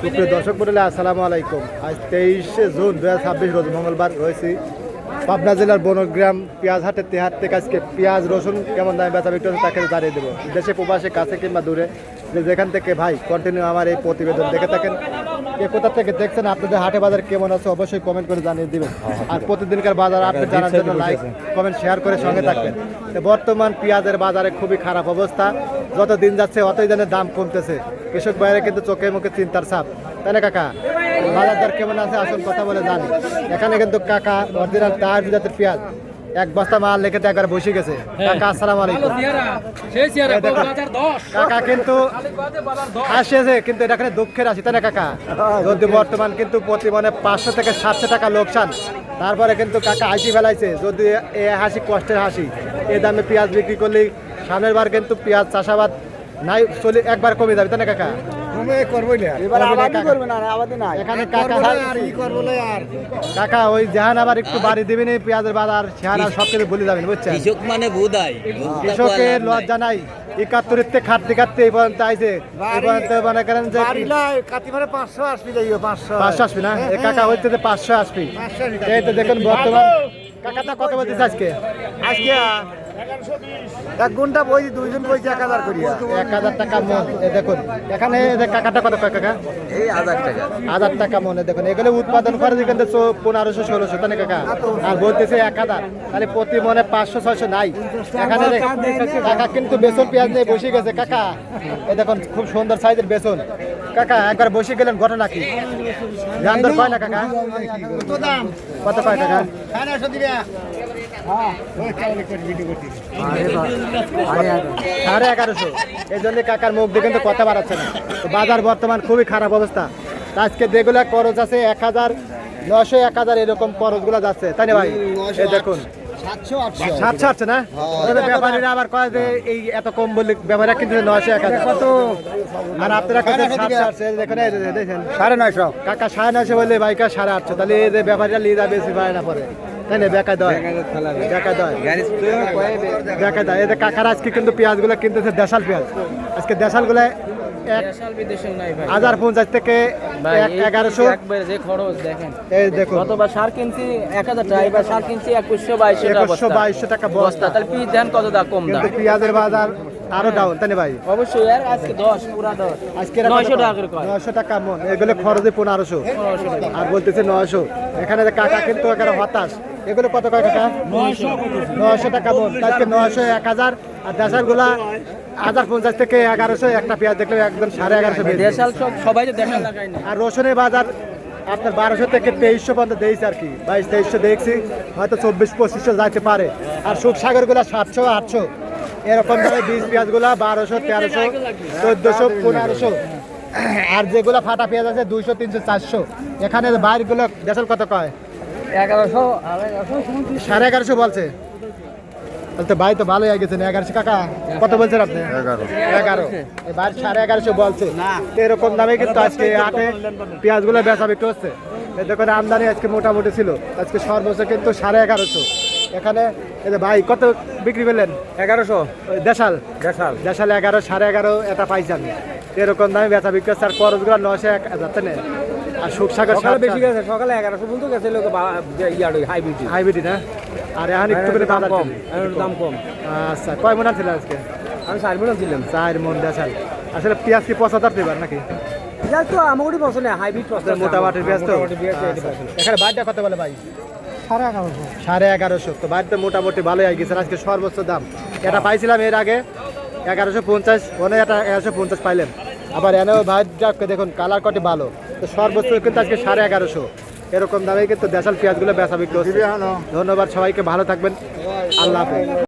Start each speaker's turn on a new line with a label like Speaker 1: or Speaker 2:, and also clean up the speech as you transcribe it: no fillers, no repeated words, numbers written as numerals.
Speaker 1: সুপ্রিয় দর্শক মণ্ডলী, আসসালামু আলাইকুম। আজ 23শে জুন 2026 রোজ মঙ্গলবার রয়েছি পাবনা জেলার বনগ্রাম পেঁয়াজ হাটের হাট থেকে। আজকে পেঁয়াজ রসুন কেমন দামে বেচা বিক্রি হচ্ছে তাকে জানিয়ে দেবো। দেশে প্রবাসে কাছে কিংবা দূরে যেখান থেকে ভাই কন্টিনিউ আমার এই প্রতিবেদন দেখে থাকেন, কে কোথা থেকে দেখছেন, আপনাদের হাটে বাজার কেমন আছে অবশ্যই কমেন্ট করে জানিয়ে দিবেন। আর প্রতিদিনকার বাজার আপনি জানার জন্য লাইক কমেন্ট শেয়ার করে সঙ্গে থাকবেন। বর্তমান পেঁয়াজের বাজারে খুবই খারাপ অবস্থা, যত দিন যাচ্ছে অতই দিনের দাম কমতেছে। কৃষক বাইরে কিন্তু চোখে মুখে চিন্তার ছাপ, তাই না কাকা? বাজার দর কেমন আছে আসল কথা বলে জানি। এখানে কিন্তু কাকা অরিজিনাল তার জাতের পেঁয়াজ এক বস্তা মাল লেখেতে একবার বসে গেছে। কাকা আসসালামু আলাইকুম। কাকা কিন্তু আসছে, কিন্তু এটা এখানে দুঃখের আসি, তাই না কাকা? যদি বর্তমান কিন্তু প্রতি মনে 500 থেকে 700 টাকা লোকসান, তারপরে কিন্তু কাকা হাসি ফেলাইছে। যদি এ হাসি কষ্টের হাসি, এই দামে পেঁয়াজ বিক্রি করলেই সামনের বার কিন্তু পেঁয়াজ চাষাবাদ নাই চলে একবার কমে যাবে, তাই না কাকা? কাকা ওই জাহান আবার একটু বাড়ি দিবেন পেঁয়াজের বাজার, সেহান আর সব কিছু ভুলে যাবেন, বুঝছেন? কৃষকের লজ্জা নাই। 71 থেকে খাটতে খাটতে এই পর্যন্ত আইছে, এই পর্যন্ত মনে করেন যে 500 আসবি না কাকা, হইতে 500 আসবি। এই তো দেখুন বর্তমান কাকাটা কত বলতেছে আজকে? এক ঘন্টা বই দুইজন বইছে 1000 করিয়া, 1000 টাকা মন। দেখুন এখানে কাকাটা কত কয় কাকা? এই 1000 টাকা মনে। দেখুন এগুলো উৎপাদন করে কিন্তু 1500-1600, তাই না কাকা? আর বলতেছে 1000, তাহলে প্রতি মনে 500-600 নাই। এখানে কাকা কিন্তু বেসন পেঁয়াজ নিয়ে বসে গেছে কাকা। এই দেখুন খুব সুন্দর সাইজের বেসন। কাকা একবার বসে গেলেন, ঘটনা কি? দাম দর পায় না কাকা? কত পায় কাকা? 1150। এই জন্য কাকার মুখ দিয়ে কিন্তু কথা বাড়াচ্ছে না। বাজার বর্তমান খুবই খারাপ অবস্থা। আজকে যেগুলা খরচ আছে 1900 1000 এরকম খরচগুলো যাচ্ছে, তাই না ভাই? এই দেখুন 700 আসছে না? ব্যাপারীরা আবার কয় যে এই এত কম বললে ব্যাপারীরা কিন্তু 900 1000 কত, আর আপনারা কাছে 700 আসছে। দেখুন দেখেন 950 কাকা, 950 বললে বাইকা 850, তাহলে এই যে ব্যাপারীরা লিয়ে যাবে বেশি পায় না পরে, তাই না? বেকায় দেয় এদের কাকার আজকে কিন্তু পেঁয়াজ গুলো কিনতেছে দেশাল পেঁয়াজ। আজকে দেশাল গুলো 1050 থেকে 1100
Speaker 2: যে খরচ দেখেন।
Speaker 1: এই দেখুন
Speaker 2: গতবার সার কিনছি 1000 টাকা, এবার সার কিনছি 2100-2200
Speaker 1: টাকা বস্তা।
Speaker 2: তাহলে পিস দেন কত দাম কম দাম।
Speaker 1: কিন্তু পেঁয়াজের বাজার আরো ডাউন, তাই না ভাই?
Speaker 2: অবশ্যই আর আজকে 10 পুরা 10
Speaker 1: আজকে
Speaker 2: 900 টাকা করে কয়,
Speaker 1: 900 টাকা মন। এগুলো খরচে 1500 আর বলতেছে 900। এখানে কাকা কিন্তু এখানে হতাশ। এগুলো কত কয় কাকা? 900 টাকা মন। আজকে 900 1000, আর দেশাল গুলা 1050 থেকে 1100। একটা পেঁয়াজ দেখলে একদম 1150
Speaker 2: দেশাল সবাই তো দেশাল লাগায় না।
Speaker 1: আর রসুনের বাজার আপনার 1200 থেকে 2300 পর্যন্ত দিয়েছে আর কি, 2200-2300 দেখছি, হয়তো 2400-2500 যাইতে পারে। আর সুখসাগর গুলা 700-800 এরকম ভাবে বীজ পেঁয়াজ গুলা 1200-1300, 1400, 1500। আর যেগুলা ফাটা পেঁয়াজ আছে 200-300-400। এখানে বাইরের গুলো দেশাল কত কয়?
Speaker 2: 1100
Speaker 1: 1150 বলছে। তো ভাই তো ভালোই গেছেন 1100 কাকা। কত বলছেন আপনি? 11 এবার 1150 বলছে। এরকম দামে কিন্তু আজকে হাটে পেঁয়াজ গুলো বেচা বিক্রি হচ্ছে। এই দেখুন আমদানি আজকে মোটামুটি ছিল, আজকে সর্বোচ্চ কিন্তু 1150। এখানে এই যে ভাই কত বিক্রি করলেন?
Speaker 2: 1100
Speaker 1: দেশাল 11, 11.5 এটা পাইছি আমি। এরকম দামে বেচা বিক্রি হচ্ছে। আর খরচগুলো 900 1000, তাই না? আর সুখসাগর
Speaker 2: বেশি গেছে, সকালে 1100 বলতে গেছে লোক হাইব্রিড
Speaker 1: না? আর এখন একটু করে দাম
Speaker 2: কম।
Speaker 1: আচ্ছা কয় মন ছিল আজকে?
Speaker 2: আমি 4 মন ছিলাম।
Speaker 1: 4 মন দেশাল। আসলে পেঁয়াজ কি 75 দেবার নাকি?
Speaker 2: পেঁয়াজ তো আমারই পছন্দ, হাইব্রিড পছন্দ,
Speaker 1: মোটামুটি পেঁয়াজ তো। এখানে বাড়িটা কত বলে ভাই? 1150। তো বাড়িতে মোটামুটি ভালোই হয়ে গেছে। আজকে সর্বোচ্চ দাম এটা পাইছিলাম এর আগে 1150, ওনে এটা 1150 পাইলেন। আবার এনেও ভাইটা দেখুন কালার কটি ভালো। তো সর্বোচ্চ কিন্তু আজকে 1150 এরকম দামে কিন্তু দেশাল পেঁয়াজগুলো বেচা বিক্রি হচ্ছে। ধন্যবাদ সবাইকে, ভালো থাকবেন, আল্লাহ হাফেজ।